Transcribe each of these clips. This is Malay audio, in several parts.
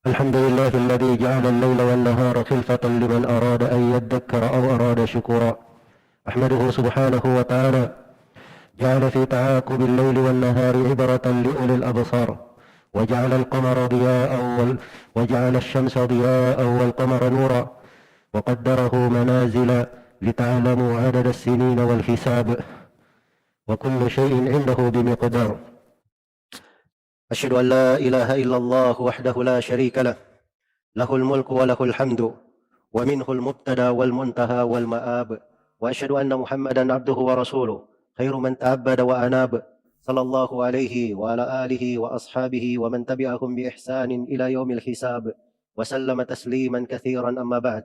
الحمد لله الذي جعل الليل والنهار خلفة لمن أراد أن يذكر أو أراد شكورا. أحمده سبحانه وتعالى جعل في تعاقب الليل والنهار عبرة لأولي الأبصار، وجعل القمر ضياء وجعل الشمس ضياء والقمر نورا، وقدره منازل لتعلموا عدد السنين والحساب، وكل شيء عنده بمقدار. أشهد أن لا إله إلا الله وحده لا شريك له، له الملك وله الحمد، ومنه المبتدى والمنتهى والمآب. وأشهد أن محمدا عبده ورسوله، خير من تعبد وأناب، صلى الله عليه وعلى آله وأصحابه ومن تبعهم بإحسان إلى يوم الحساب، وسلم تسليما كثيرا. أما بعد.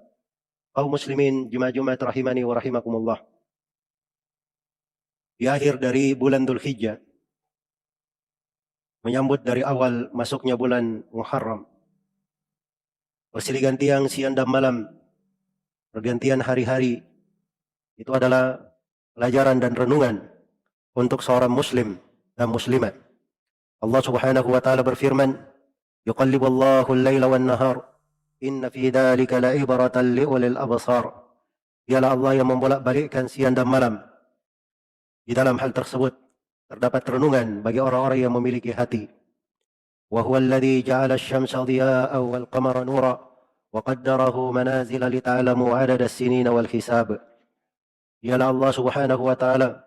Kaum muslimin Jumat-Jumat rahimani wa rahimakumullah. Di akhir dari bulan Dzulhijjah, menyambut dari awal masuknya bulan Muharram, bersilih gantian siang dan malam, pergantian hari-hari, itu adalah pelajaran dan renungan untuk seorang muslim dan muslimat. Allah Subhanahu wa taala berfirman, "Yuqallibullahu al-laila wan-nahar, inna fi dzalika la'ibratan liulil absar." Dialah Allah yang membolak-balikkan siang dan malam. Di dalam hal tersebut terdapat renungan bagi orang-orang yang memiliki hati. Wa huwa alladhi ja'ala asy-syamsa dhiya'an wal qamara nura wa qaddarahu manazila li ta'lamu 'adada as-sinina wal hisab. Dialah Allah Subhanahu wa taala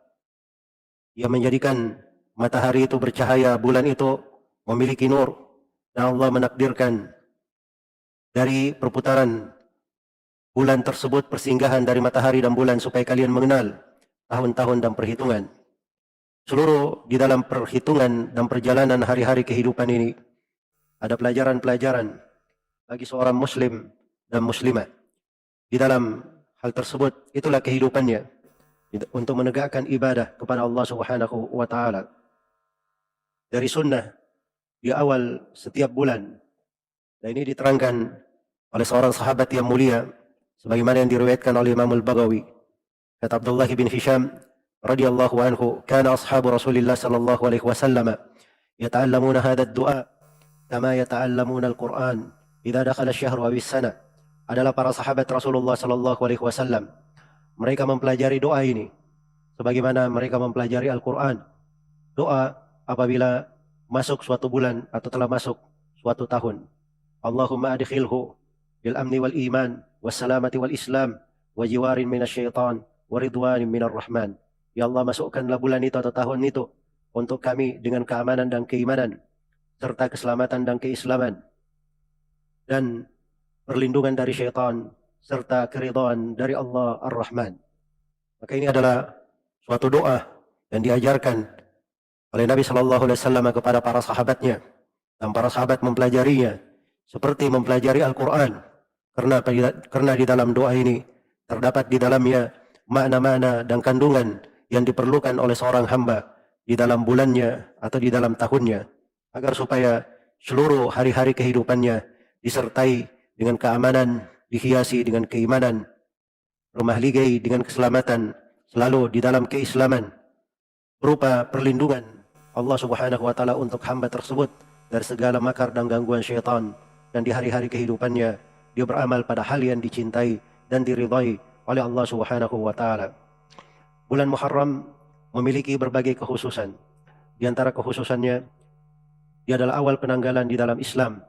yang menjadikan matahari itu bercahaya, bulan itu memiliki nur, dan Allah menakdirkan dari perputaran bulan tersebut persinggahan dari matahari dan bulan supaya kalian mengenal tahun-tahun dan perhitungan. Seluruh di dalam perhitungan dan perjalanan hari-hari kehidupan ini ada pelajaran-pelajaran bagi seorang muslim dan muslimah. Di dalam hal tersebut itulah kehidupannya untuk menegakkan ibadah kepada Allah Subhanahu wa taala. Dari sunnah di awal setiap bulan, dan ini diterangkan oleh seorang sahabat yang mulia sebagaimana yang diriwayatkan oleh Imam Al-Baghawi. Kata Abdullah bin Hisham radhiyallahu anhu, "Kana ashabu Rasulillah sallallahu alaihi wasallam yata'allamuna hadha ad-du'a kama yata'allamuna al-Qur'an idza dakhala asy-syahru aw as-sana." Adalah para sahabat Rasulullah sallallahu alaihi wasallam, mereka mempelajari doa ini sebagaimana mereka mempelajari Al-Qur'an. Doa apabila masuk suatu bulan atau telah masuk suatu tahun. Allahumma adkhilhu bil amni wal iman was salamati wal islam wa jiwarin minasyaitan wa ridwanin minar rahman. Ya Allah, masukkanlah bulan itu atau tahun itu untuk kami dengan keamanan dan keimanan, serta keselamatan dan keislaman, dan perlindungan dari syaitan, serta keridhaan dari Allah Ar-Rahman. Maka ini adalah suatu doa yang diajarkan oleh Nabi Shallallahu Alaihi Wasallam kepada para sahabatnya, dan para sahabat mempelajarinya seperti mempelajari Al-Quran, karena di dalam doa ini terdapat di dalamnya makna-makna dan kandungan yang diperlukan oleh seorang hamba di dalam bulannya atau di dalam tahunnya, agar supaya seluruh hari-hari kehidupannya disertai dengan keamanan, dihiasi dengan keimanan, rumah ligai dengan keselamatan, selalu di dalam keislaman, berupa perlindungan Allah Subhanahu wa taala untuk hamba tersebut dari segala makar dan gangguan syaitan, dan di hari-hari kehidupannya dia beramal pada hal yang dicintai dan diridhai oleh Allah Subhanahu wa taala. Bulan Muharram memiliki berbagai kekhususan. Di antara kekhususannya, dia adalah awal penanggalan di dalam Islam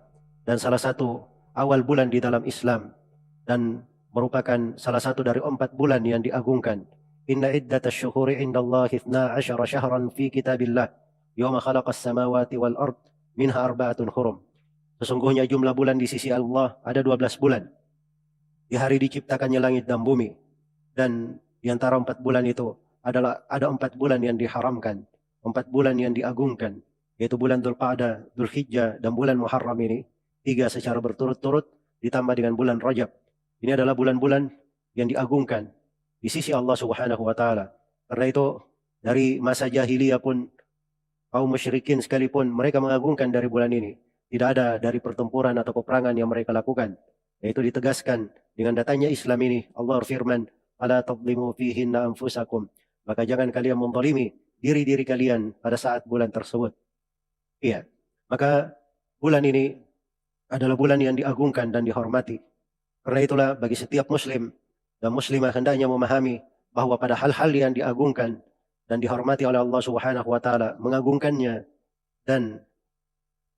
dan salah satu awal bulan di dalam Islam, dan merupakan salah satu dari 4 bulan yang diagungkan. Inna iddatasy syuhuri 'indallahi 12 syahran fi kitabillah yawma khalaqas samawati wal ard minha arba'atun hurum. Sesungguhnya jumlah bulan di sisi Allah ada 12 bulan. Di hari diciptakannya langit dan bumi, dan di antara 4 bulan itu adalah ada 4 bulan yang diharamkan, 4 bulan yang diagungkan, yaitu bulan Dzulqa'dah, Dzulhijjah, dan bulan Muharram ini, 3 secara berturut-turut ditambah dengan bulan Rajab. Ini adalah bulan-bulan yang diagungkan di sisi Allah Subhanahu wa taala. Karena itu dari masa jahiliyah pun, kaum musyrikin sekalipun, mereka mengagungkan dari bulan ini. Tidak ada dari pertempuran atau peperangan yang mereka lakukan. Yaitu ditegaskan dengan datanya Islam ini. Allah berfirman, "Ala tadlimu fihinna anfusakum." Maka jangan kalian menzalimi diri-diri kalian pada saat bulan tersebut. Iya. Maka bulan ini adalah bulan yang diagungkan dan dihormati. Karena itulah bagi setiap muslim dan muslimah hendaknya memahami bahwa pada hal-hal yang diagungkan dan dihormati oleh Allah Subhanahu wa taala, mengagungkannya dan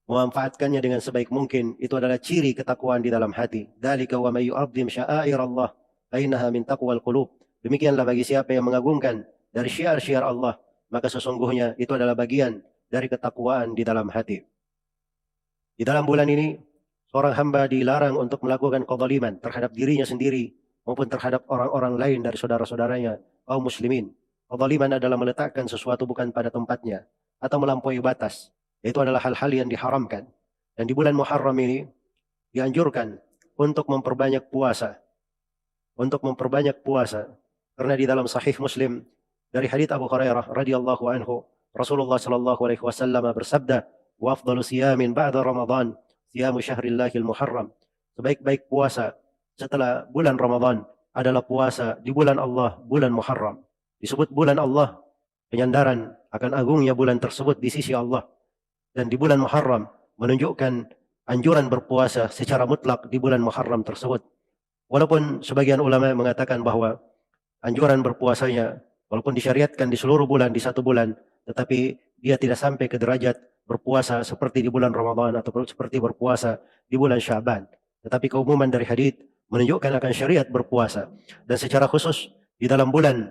memanfaatkannya dengan sebaik mungkin, itu adalah ciri ketakwaan di dalam hati. Dzalika wa may yu'azzim sya'airallah fa innaha min taqwal qulub. Demikianlah bagi siapa yang mengagungkan dari syiar-syiar Allah, maka sesungguhnya itu adalah bagian dari ketakwaan di dalam hati. Di dalam bulan ini, seorang hamba dilarang untuk melakukan kezaliman terhadap dirinya sendiri maupun terhadap orang-orang lain dari saudara-saudaranya kaum muslimin. Kezaliman adalah meletakkan sesuatu bukan pada tempatnya atau melampaui batas. Itu adalah hal-hal yang diharamkan. Dan di bulan Muharram ini dianjurkan untuk memperbanyak puasa. Untuk memperbanyak puasa. Karena di dalam Sahih Muslim dari hadits Abu Hurairah radhiyallahu anhu, Rasulullah sallallahu alaihi wasallam bersabda, "Wa afdalu siyamin ba'da Ramadan, siyamu syahrillahil Muharram." Sebaik-baik puasa setelah bulan Ramadan adalah puasa di bulan Allah, bulan Muharram. Disebut bulan Allah penyandaran akan agungnya bulan tersebut di sisi Allah. Dan di bulan Muharram menunjukkan anjuran berpuasa secara mutlak di bulan Muharram tersebut. Walaupun sebagian ulama mengatakan bahwa anjuran berpuasanya walaupun disyariatkan di seluruh bulan, di satu bulan, tetapi dia tidak sampai ke derajat berpuasa seperti di bulan Ramadan atau seperti berpuasa di bulan Sya'ban. Tetapi keumuman dari hadits menunjukkan akan syariat berpuasa. Dan secara khusus di dalam bulan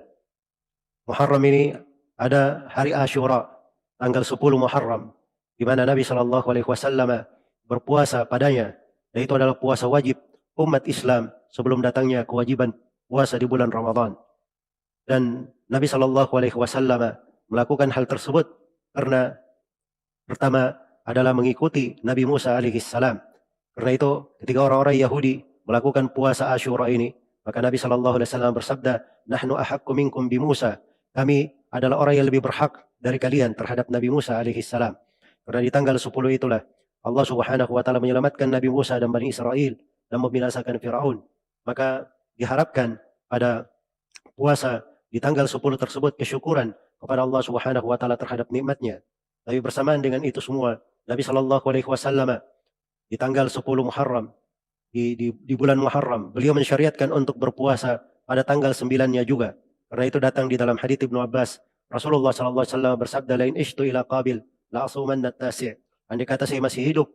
Muharram ini ada hari Ashura, tanggal 10 Muharram, di mana Nabi sallallahu alaihi wasallam berpuasa padanya. Dan itu adalah puasa wajib umat Islam sebelum datangnya kewajiban puasa di bulan Ramadan. Dan Nabi sallallahu alaihi wasallam melakukan hal tersebut karena pertama adalah mengikuti Nabi Musa alaihi salam. Karena itu ketika orang-orang Yahudi melakukan puasa Ashura ini, maka Nabi sallallahu alaihi wasallam bersabda, "Nahnu ahaqqu minkum bi Musa." Kami adalah orang yang lebih berhak dari kalian terhadap Nabi Musa alaihi salam. Karena di tanggal 10 itulah Allah Subhanahu wa taala menyelamatkan Nabi Musa dan Bani Israel dan membinasakan Firaun. Maka diharapkan pada puasa di tanggal 10 tersebut kesyukuran kepada Allah Subhanahu wa taala terhadap nikmatnya. Tapi bersamaan dengan itu semua, Nabi sallallahu alaihi wasallam di tanggal 10 Muharram di bulan Muharram, beliau mensyariatkan untuk berpuasa pada tanggal 9-nya juga. Karena itu datang di dalam hadits Ibnu Abbas, Rasulullah sallallahu alaihi wasallam bersabda, "Lain ishtu ila qabil la asumanna at-tasi'." Andai kata saya masih hidup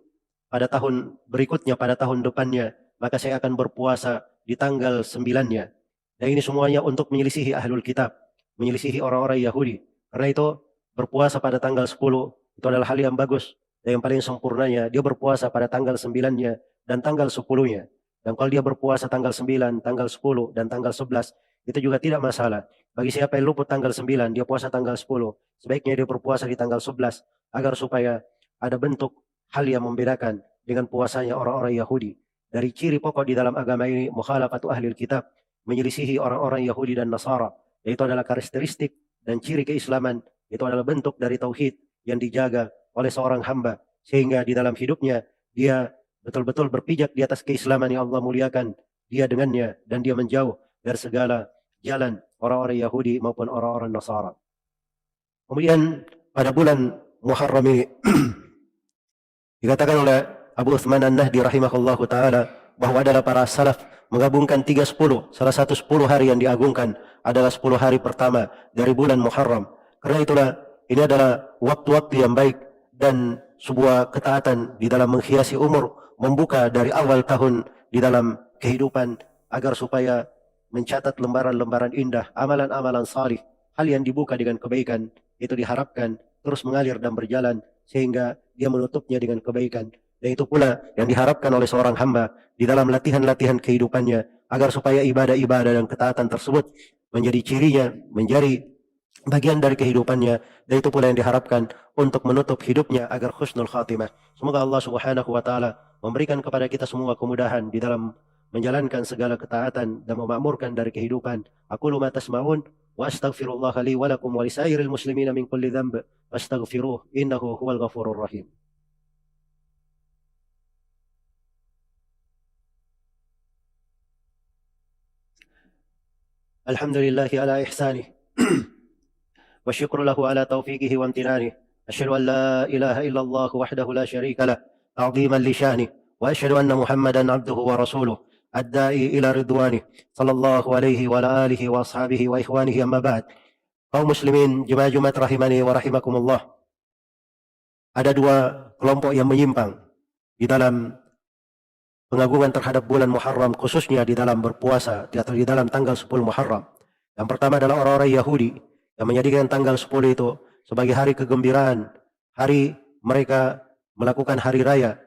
pada tahun berikutnya, pada tahun depannya, maka saya akan berpuasa di tanggal 9-nya. Dan ini semuanya untuk menyelisihi ahlul kitab, menyelisihi orang-orang Yahudi. Karena itu berpuasa pada tanggal 10 itu adalah hal yang bagus. Dan yang paling sempurnanya dia berpuasa pada tanggal 9-nya dan tanggal 10-nya. Dan kalau dia berpuasa tanggal 9, tanggal 10 dan tanggal 11, itu juga tidak masalah. Bagi siapa yang luput tanggal 9, dia puasa tanggal 10, sebaiknya dia berpuasa di tanggal 11 agar supaya ada bentuk hal yang membedakan dengan puasanya orang-orang Yahudi. Dari ciri pokok di dalam agama ini, mukhalafatu ahlil kitab, menyelisihi orang-orang Yahudi dan Nasara. Yaitu adalah karakteristik dan ciri keislaman. Itu adalah bentuk dari tauhid yang dijaga oleh seorang hamba. Sehingga di dalam hidupnya, dia betul-betul berpijak di atas keislaman yang Allah muliakan dia dengannya. Dan dia menjauh dari segala jalan orang-orang Yahudi maupun orang-orang Nasara. Kemudian pada bulan Muharram ini, dikatakan oleh Abu Uthman An-Nahdi rahimahullahu ta'ala bahwa adalah para salaf menggabungkan 3-10. Salah satu 10 hari yang diagungkan adalah 10 hari pertama dari bulan Muharram. Karena itulah ini adalah waktu-waktu yang baik dan sebuah ketaatan di dalam menghiasi umur, membuka dari awal tahun di dalam kehidupan agar supaya mencatat lembaran-lembaran indah, amalan-amalan salih, hal yang dibuka dengan kebaikan, itu diharapkan terus mengalir dan berjalan sehingga dia menutupnya dengan kebaikan. Dan itu pula yang diharapkan oleh seorang hamba di dalam latihan-latihan kehidupannya agar supaya ibadah-ibadah dan ketaatan tersebut menjadi cirinya, menjadi bagian dari kehidupannya. Dan itu pula yang diharapkan untuk menutup hidupnya agar husnul khatimah. Semoga Allah Subhanahu wa taala memberikan kepada kita semua kemudahan di dalam menjalankan segala ketaatan dan memakmurkan dari kehidupan. Aqulu ma tasma'un wa astaghfirullah li wa lakum wa lisairil muslimina min kulli dhanb fastaghfiruh innahu huwal ghafurur rahim. Alhamdulillahi ala ihsanih wa syukru lahu ala taufiqihi wa amtinanih. Asyhadu an la ilaha illallah wahdahu la syarika lah ta'ziman li sya'nih وأشهد أن محمدا عبده ورسوله الداعي إلى رضوانه صلى الله عليه وعلى آله وأصحابه وإخوانه. أما بعد. Kaum muslimin, jemaah Jumat rahimani wa rahimakumullah. Ada dua kelompok yang menyimpang di dalam pengagungan terhadap bulan Muharram, khususnya di dalam berpuasa atau di dalam tanggal 10 Muharram. Yang pertama adalah orang-orang Yahudi yang menjadikan tanggal 10 itu sebagai hari kegembiraan, hari mereka melakukan hari raya.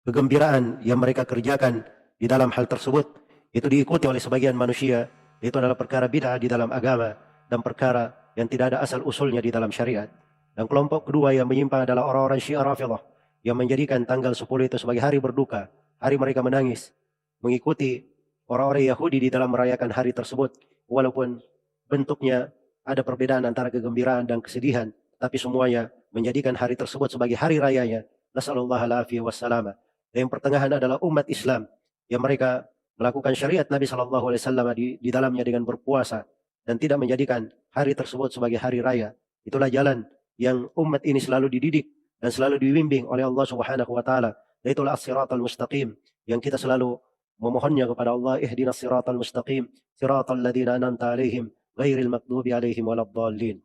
Kegembiraan yang mereka kerjakan di dalam hal tersebut itu diikuti oleh sebagian manusia. Itu adalah perkara bid'ah di dalam agama dan perkara yang tidak ada asal usulnya di dalam syariat. Dan kelompok kedua yang menyimpang adalah orang-orang Syiah Rafidhah yang menjadikan tanggal 10 itu sebagai hari berduka, hari mereka menangis, mengikuti orang-orang Yahudi di dalam merayakan hari tersebut, walaupun bentuknya ada perbedaan antara kegembiraan dan kesedihan, tapi semuanya menjadikan hari tersebut sebagai hari rayanya. Nasallallahu alaihi wassalam. Dan yang pertengahan adalah umat Islam yang mereka melakukan syariat Nabi Shallallahu Alaihi Wasallam di dalamnya dengan berpuasa dan tidak menjadikan hari tersebut sebagai hari raya. Itulah jalan yang umat ini selalu dididik dan selalu dibimbing oleh Allah Subhanahu wa taala. Dan itulah as-siratal mustaqim yang kita selalu memohonnya kepada Allah, ihdinas siratal mustaqim, siratal ladzina an'amta alaihim, ghairil maghdubi alaihim waladdallin.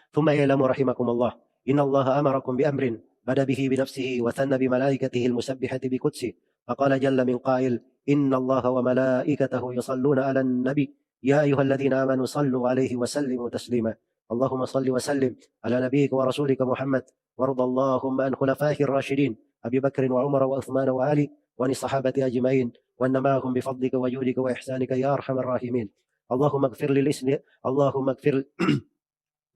Thumma ya'lamu rahimakumullah, innallaha amarakum bi amrin bada bihi bi nafsihi wa thanna bi malaikatihi al-musabbihati bi qudsi. Faqala jalla min qail, innallaha wa malaikatahu yusalluna 'alan nabi ya ayyuhalladzina amanu sallu 'alaihi wa sallimu taslima. اللهم صل وسلم على نبيك ورسولك محمد وارض اللهم عن خلفائه الراشدين أبي بكر وعمر وعثمان وعلي وعن الصحابة أجمعين وأن معهم بفضلك وجودك وإحسانك يا أرحم الراحمين. اللهم اغفر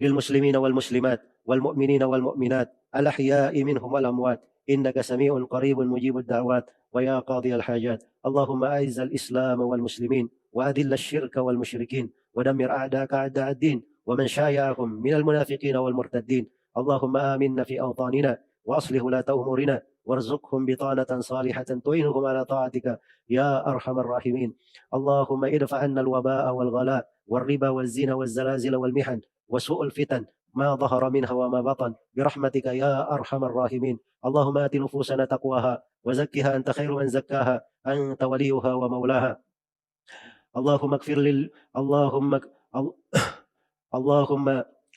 للمسلمين والمسلمات والمؤمنين والمؤمنات الأحياء منهم والأموات إنك سميع قريب مجيب الدعوات ويا قاضي الحاجات. اللهم أعز الإسلام والمسلمين وأذل الشرك والمشركين ودمر أعداءك أعداء الدين ومن شايعهم من المنافقين والمرتدين. اللهم آمنا في أوطاننا وأصلح ولاة أمورنا وارزقهم بطانة صالحة تعينهم على طاعتك يا أرحم الراحمين. اللهم ادفع عنا الوباء والغلاء والربا والزنا والزلازل والمحن وسوء الفتن ما ظهر منها وما بطن برحمتك يا أرحم الراحمين. اللهم آت نفوسنا تقواها وزكها أنت خير من زكاها أنت وليها ومولاها. اللهم اغفر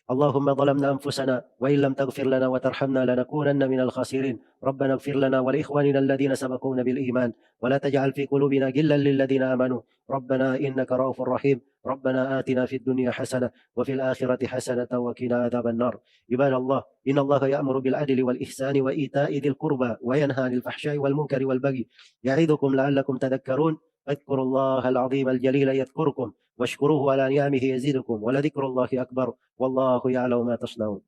اللهم ظلمنا أنفسنا وإن لم تغفر لنا وترحمنا لنكونن من الخاسرين. ربنا اغفر لنا ولإخواننا الذين سبقونا بالإيمان ولا تجعل في قلوبنا غلا للذين آمنوا ربنا إنك رؤوف رحيم. ربنا آتنا في الدنيا حسنة وفي الآخرة حسنة وقنا عذاب النار. عباد الله، إن الله يأمر بالعدل والإحسان وإيتاء ذي القربى وينهى عن الفحشاء والمنكر والبغي يعظكم لعلكم تذكرون. اذكروا الله العظيم الجليل يذكركم واشكروه على نعمه يزيدكم ولذكر الله أكبر والله يعلم ما تصنعون.